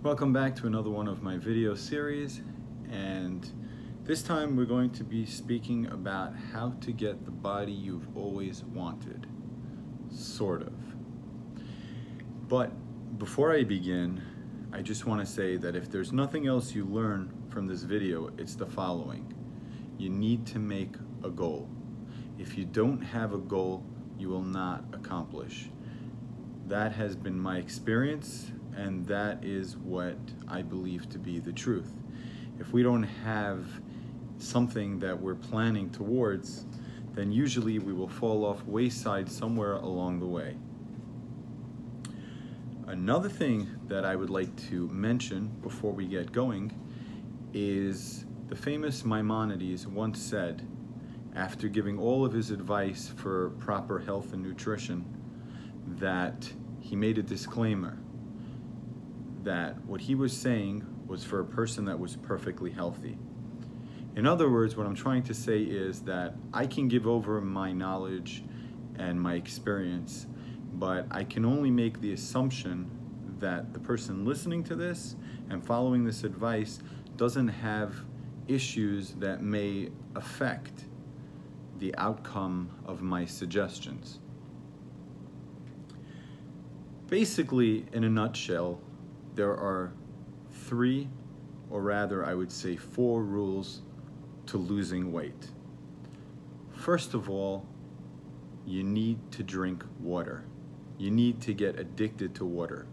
Welcome back to another one of my video series, and this time we're going to be speaking about how to get the body you've always wanted, sort of. But before I begin, I just want to say that if there's nothing else you learn from this video, it's the following. You need to make a goal. If you don't have a goal, you will not accomplish. That has been my experience, and that is what I believe to be the truth. If we don't have something that we're planning towards, then usually we will fall off wayside somewhere along the way. Another thing that I would like to mention before we get going is the famous Maimonides once said, after giving all of his advice for proper health and nutrition, that he made a disclaimer that what he was saying was for a person that was perfectly healthy. In other words, what I'm trying to say is that I can give over my knowledge and my experience, but I can only make the assumption that the person listening to this and following this advice doesn't have issues that may affect the outcome of my suggestions. Basically, in a nutshell, there are three, or rather I would say 4 rules to losing weight. First of all, you need to drink water. You need to get addicted to water.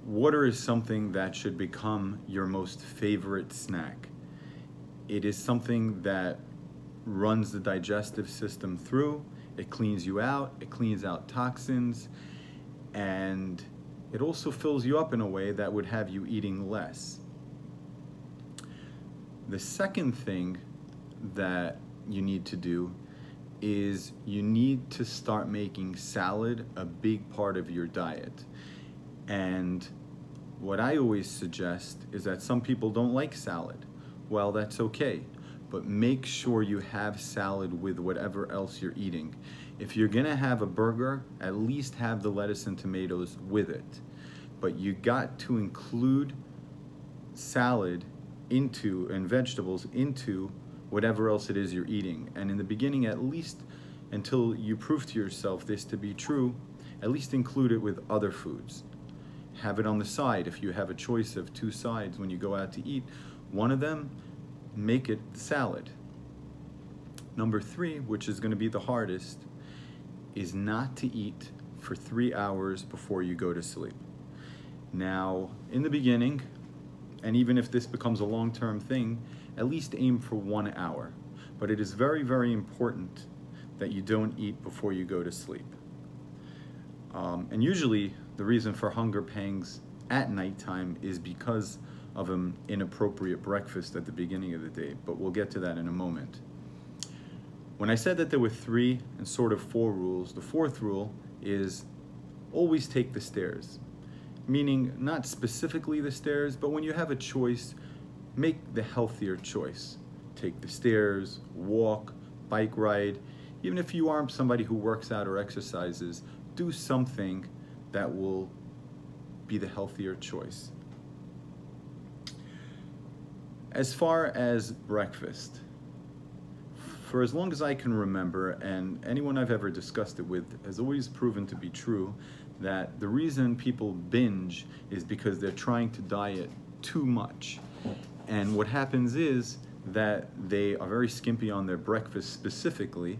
Water is something that should become your most favorite snack. It is something that runs the digestive system through. It cleans you out, it cleans out toxins, and it also fills you up in a way that would have you eating less. The second thing that you need to do is you need to start making salad a big part of your diet. And what I always suggest is that some people don't like salad. Well, that's okay, but make sure you have salad with whatever else you're eating. If you're gonna have a burger, at least have the lettuce and tomatoes with it. But you got to include salad into and vegetables into whatever else it is you're eating. And in the beginning, at least until you prove to yourself this to be true, at least include it with other foods. Have it on the side. If you have a choice of 2 sides when you go out to eat, one of them, make it salad. Number 3, which is going to be the hardest, is not to eat for 3 hours before you go to sleep. Now, in the beginning, and even if this becomes a long-term thing, at least aim for 1 hour. But it is very, very important that you don't eat before you go to sleep. And usually, the reason for hunger pangs at nighttime is because of an inappropriate breakfast at the beginning of the day, but we'll get to that in a moment. When I said that there were 3 and sort of 4 rules, the 4th rule is always take the stairs. Meaning not specifically the stairs, but when you have a choice, make the healthier choice. Take the stairs, walk, bike ride. Even if you aren't somebody who works out or exercises, do something that will be the healthier choice. As far as breakfast, for as long as I can remember, and anyone I've ever discussed it with has always proven to be true, that the reason people binge is because they're trying to diet too much. And what happens is that they are very skimpy on their breakfast specifically,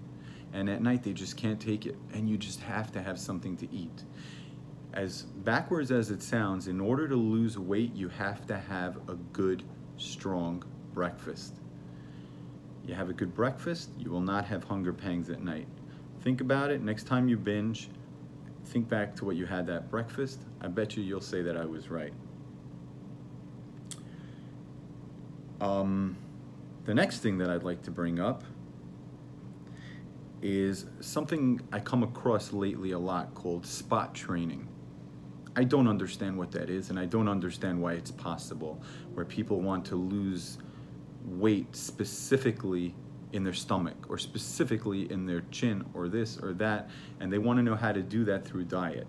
and at night they just can't take it, and you just have to have something to eat. As backwards as it sounds, in order to lose weight, you have to have a good, strong breakfast. You have a good breakfast, you will not have hunger pangs at night. Think about it. Next time you binge, think back to what you had that breakfast. I bet you'll say that I was right. The next thing that I'd like to bring up is something I come across lately a lot called spot training. I don't understand what that is, and I don't understand why it's possible, where people want to lose weight specifically in their stomach or specifically in their chin or this or that, and they want to know how to do that through diet.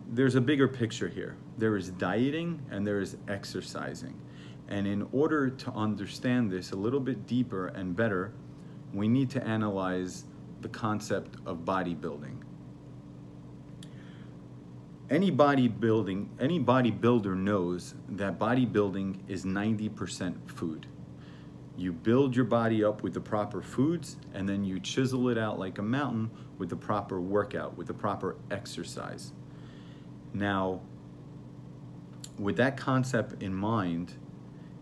There's a bigger picture here. There is dieting and there is exercising. And in order to understand this a little bit deeper and better, we need to analyze the concept of bodybuilding. Any bodybuilder knows that bodybuilding is 90% food. You build your body up with the proper foods, and then you chisel it out like a mountain with the proper workout, with the proper exercise. Now, with that concept in mind,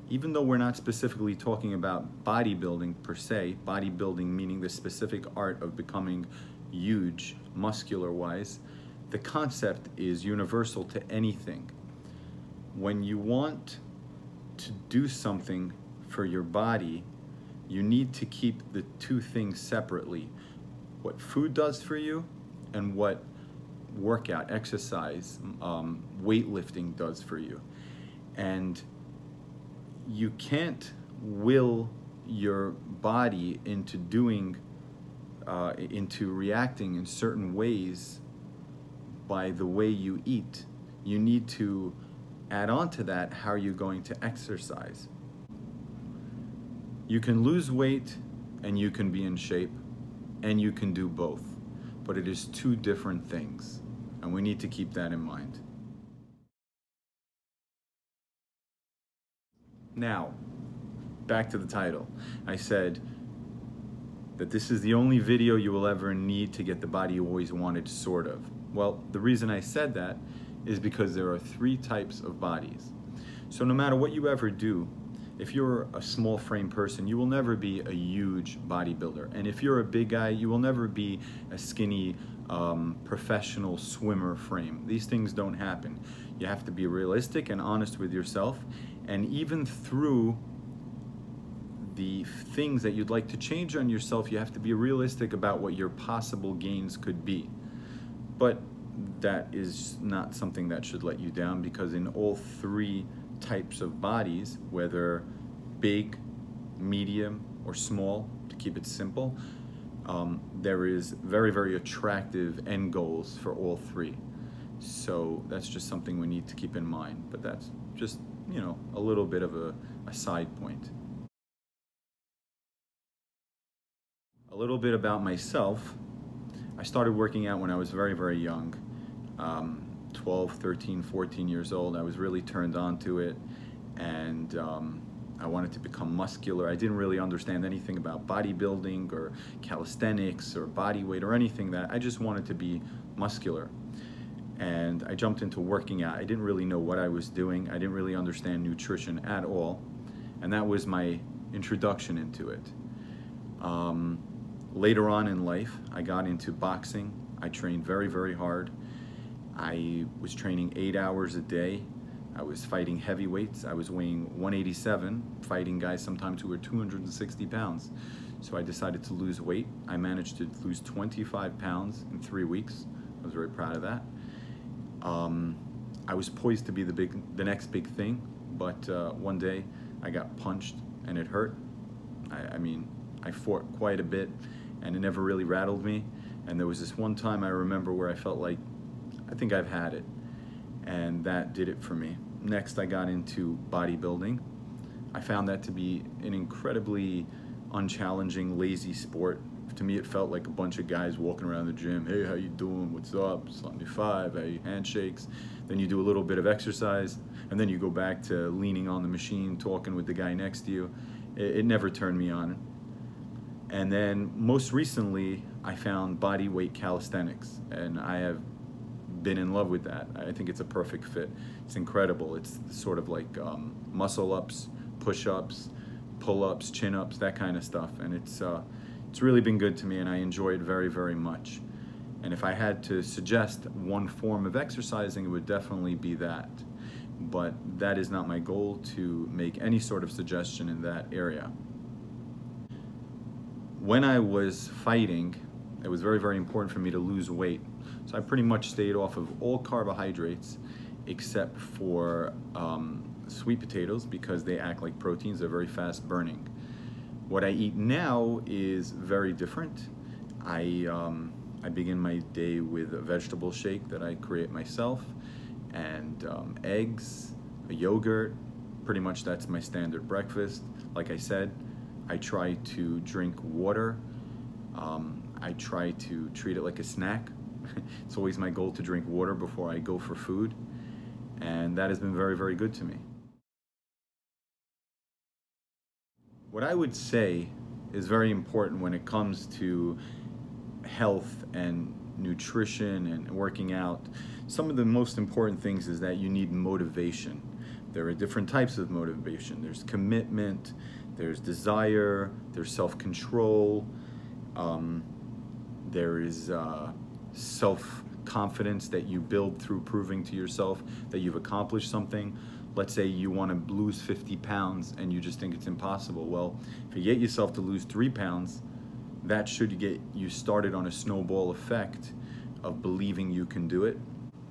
even though we're not specifically talking about bodybuilding per se, bodybuilding meaning the specific art of becoming huge muscular-wise, the concept is universal to anything. When you want to do something for your body, you need to keep the two things separately. What food does for you and what workout, exercise, weightlifting does for you. And you can't will your body into reacting in certain ways by the way you eat. You need to add on to that how you're going to exercise. You can lose weight and you can be in shape, and you can do both, but it is two different things, and we need to keep that in mind. Now, back to the title. I said that this is the only video you will ever need to get the body you always wanted, sort of. Well, the reason I said that is because there are three types of bodies. So no matter what you ever do, if you're a small frame person, you will never be a huge bodybuilder. And if you're a big guy, you will never be a skinny professional swimmer frame. These things don't happen. You have to be realistic and honest with yourself. And even through the things that you'd like to change on yourself, you have to be realistic about what your possible gains could be. But that is not something that should let you down, because in all three types of bodies, whether big, medium, or small, to keep it simple, there is very, very attractive end goals for all three. So that's just something we need to keep in mind. But that's just, you know, a little bit of a side point. A little bit about myself. I started working out when I was very, very young. 12, 13, 14 years old. I was really turned on to it, and I wanted to become muscular. I didn't really understand anything about bodybuilding or calisthenics or body weight or anything that. I just wanted to be muscular. And I jumped into working out. I didn't really know what I was doing. I didn't really understand nutrition at all. And that was my introduction into it. Later on in life, I got into boxing. I trained very, very hard. I was training 8 hours a day. I was fighting heavyweights. I was weighing 187, fighting guys sometimes who were 260 pounds. So I decided to lose weight. I managed to lose 25 pounds in 3 weeks. I was very proud of that. I was poised to be the next big thing, but one day I got punched and it hurt. I mean, I fought quite a bit and it never really rattled me. And there was this one time I remember where I felt like, I think I've had it. And that did it for me. Next, I got into bodybuilding. I found that to be an incredibly unchallenging, lazy sport. To me, it felt like a bunch of guys walking around the gym. Hey, how you doing? What's up? Slap me five. Hey, handshakes. Then you do a little bit of exercise, and then you go back to leaning on the machine, talking with the guy next to you. It never turned me on. And then most recently, I found body weight calisthenics, and I have been in love with that. I think it's a perfect fit. It's incredible. It's sort of like muscle ups, push ups, pull ups, chin ups, that kind of stuff. And it's really been good to me, and I enjoy it very, very much. And if I had to suggest one form of exercising, it would definitely be that. but that is not my goal to make any sort of suggestion in that area. When I was fighting, it was very, very important for me to lose weight. So I pretty much stayed off of all carbohydrates except for sweet potatoes, because they act like proteins. They're very fast burning. What I eat now is very different. I begin my day with a vegetable shake that I create myself, and eggs, a yogurt. Pretty much that's my standard breakfast. Like I said, I try to drink water. I try to treat it like a snack. It's always my goal to drink water before I go for food, and that has been very, very good to me. What I would say is very important when it comes to health and nutrition and working out. Some of the most important things is that you need motivation. There are different types of motivation. There's commitment, there's desire, there's self-control, there is self-confidence that you build through proving to yourself that you've accomplished something. Let's say you want to lose 50 pounds and you just think it's impossible. Well, if you get yourself to lose 3 pounds, that should get you started on a snowball effect of believing you can do it.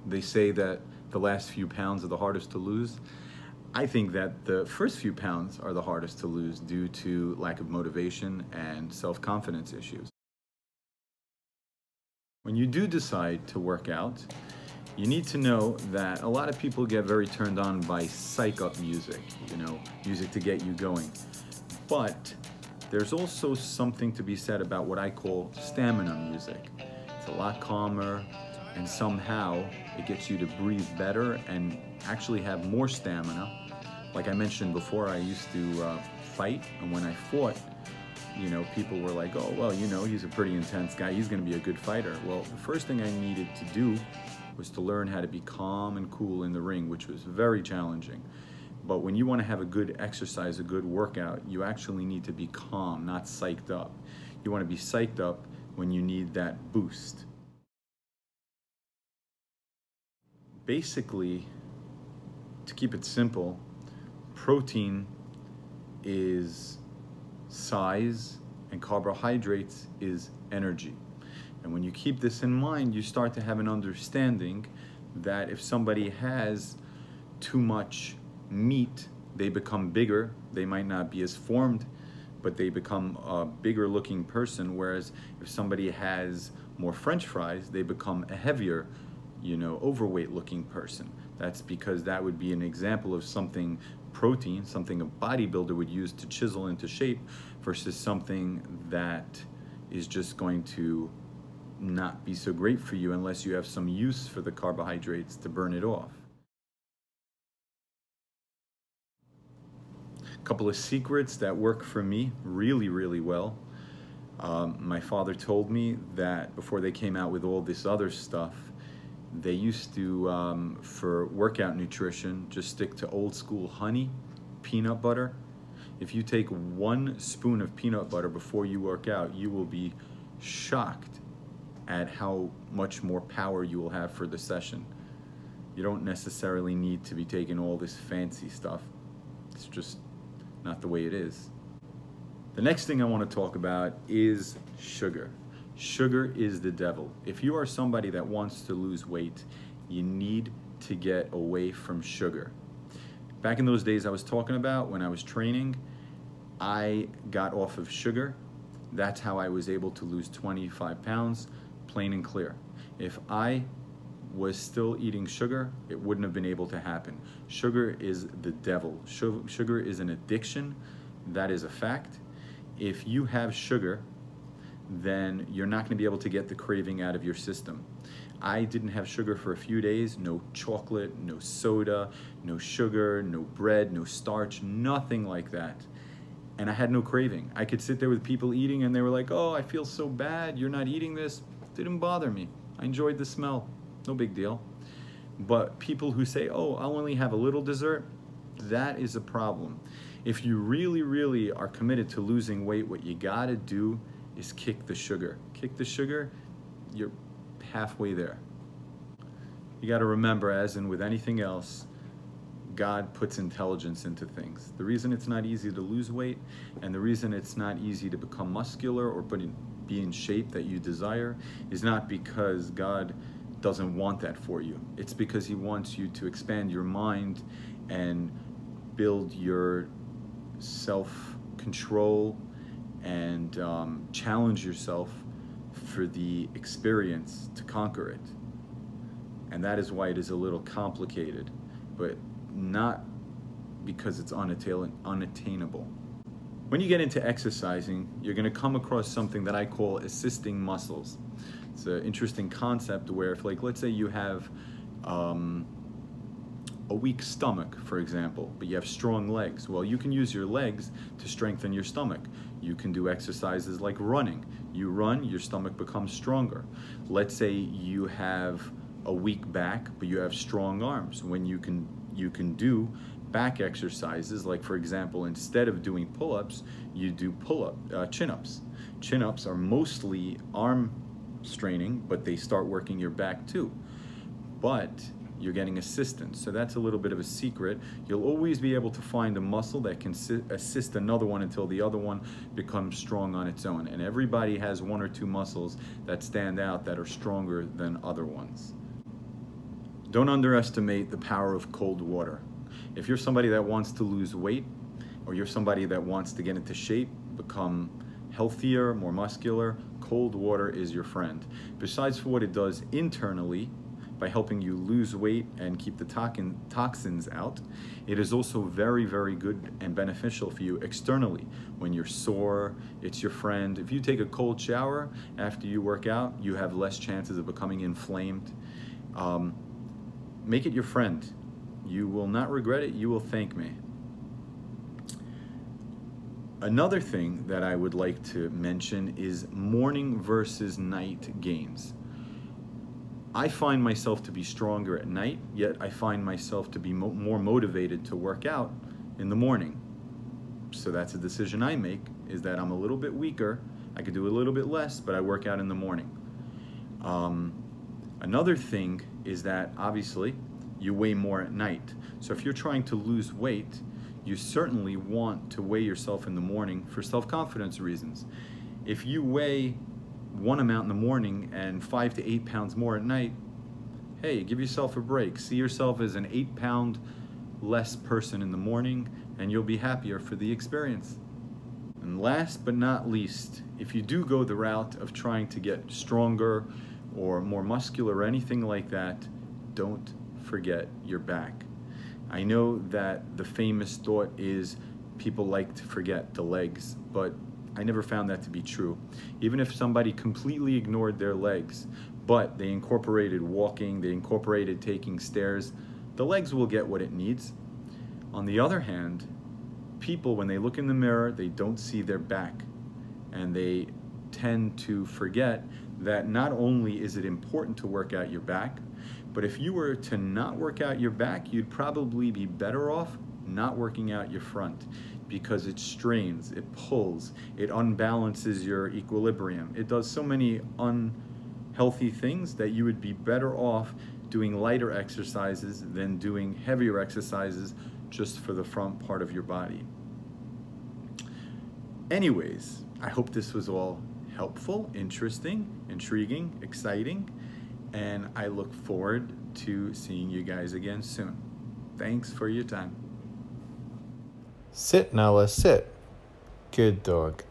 They say that the last few pounds are the hardest to lose. I think that the first few pounds are the hardest to lose due to lack of motivation and self-confidence issues. When you do decide to work out, you need to know that a lot of people get very turned on by psych-up music, music to get you going. But there's also something to be said about what I call stamina music. It's a lot calmer, and somehow it gets you to breathe better and actually have more stamina. Like I mentioned before, I used to fight, and when I fought, people were like, oh, well, he's a pretty intense guy, he's gonna be a good fighter. Well, the first thing I needed to do was to learn how to be calm and cool in the ring, which was very challenging. But when you want to have a good exercise, a good workout, you actually need to be calm, not psyched up. You want to be psyched up when you need that boost. Basically, to keep it simple, protein is size and carbohydrates is energy. And when you keep this in mind, you start to have an understanding that if somebody has too much meat, they become bigger. They might not be as formed, but they become a bigger looking person. Whereas if somebody has more French fries, they become a heavier, overweight looking person. That's because that would be an example of something protein, something a bodybuilder would use to chisel into shape, versus something that is just going to not be so great for you unless you have some use for the carbohydrates to burn it off. A couple of secrets that work for me really, really well. My father told me that before they came out with all this other stuff, they used to, for workout nutrition, just stick to old school honey, peanut butter. If you take 1 spoon of peanut butter before you work out, you will be shocked at how much more power you will have for the session. You don't necessarily need to be taking all this fancy stuff. It's just not the way it is. The next thing I want to talk about is sugar. Sugar is the devil. If you are somebody that wants to lose weight, you need to get away from sugar. Back in those days I was talking about, when I was training, I got off of sugar. That's how I was able to lose 25 pounds, plain and clear. If I was still eating sugar, it wouldn't have been able to happen. Sugar is the devil. Sugar is an addiction. That is a fact. If you have sugar, then you're not going to be able to get the craving out of your system. I didn't have sugar for a few days. No chocolate, no soda, no sugar, no bread, no starch, nothing like that. And I had no craving. I could sit there with people eating and they were like, oh, I feel so bad, you're not eating this. Didn't bother me. I enjoyed the smell. No big deal. But people who say, oh, I'll only have a little dessert, that is a problem. If you really, really are committed to losing weight, what you gotta do is kick the sugar. Kick the sugar, you're halfway there. You gotta remember, as in with anything else, God puts intelligence into things. The reason it's not easy to lose weight, and the reason it's not easy to become muscular or be in shape that you desire, is not because God doesn't want that for you. It's because he wants you to expand your mind and build your self-control and challenge yourself for the experience to conquer it. And that is why it is a little complicated, but not because it's unattainable. When you get into exercising, you're going to come across something that I call assisting muscles. It's an interesting concept where, if, like, let's say you have a weak stomach, for example, but you have strong legs. Well, you can use your legs to strengthen your stomach. You can do exercises like running. You run, your stomach becomes stronger. Let's say you have a weak back, but you have strong arms. When you can do back exercises, like, for example, instead of doing pull-ups, you do chin-ups. Chin-ups are mostly arm straining, but they start working your back too. But you're getting assistance, so that's a little bit of a secret. You'll always be able to find a muscle that can assist another one until the other one becomes strong on its own. And everybody has one or two muscles that stand out that are stronger than other ones. Don't underestimate the power of cold water. If you're somebody that wants to lose weight, or you're somebody that wants to get into shape, become healthier, more muscular, cold water is your friend. Besides for what it does internally, by helping you lose weight and keep the toxins out, it is also very, very good and beneficial for you externally. When you're sore, it's your friend. If you take a cold shower after you work out, you have less chances of becoming inflamed. Make it your friend. You will not regret it. You will thank me. Another thing that I would like to mention is morning versus night gains. I find myself to be stronger at night, yet I find myself to be more motivated to work out in the morning. So that's a decision I make, is that I'm a little bit weaker. I could do a little bit less, but I work out in the morning. Another thing is that, obviously, you weigh more at night. So if you're trying to lose weight, you certainly want to weigh yourself in the morning for self-confidence reasons. If you weigh one amount in the morning and 5 to 8 pounds more at night, hey, give yourself a break. See yourself as an 8-pound less person in the morning, and you'll be happier for the experience. And last but not least, if you do go the route of trying to get stronger or more muscular or anything like that, don't forget your back. I know that the famous thought is people like to forget the legs, but I never found that to be true. Even if somebody completely ignored their legs, but they incorporated walking, they incorporated taking stairs, the legs will get what it needs. On the other hand, people, when they look in the mirror, they don't see their back. And they tend to forget that not only is it important to work out your back, but if you were to not work out your back, you'd probably be better off not working out your front, because it strains, it pulls, it unbalances your equilibrium. It does so many unhealthy things that you would be better off doing lighter exercises than doing heavier exercises just for the front part of your body. Anyways, I hope this was all helpful, interesting, intriguing, exciting, and I look forward to seeing you guys again soon. Thanks for your time. Sit, Nala, sit. Good dog.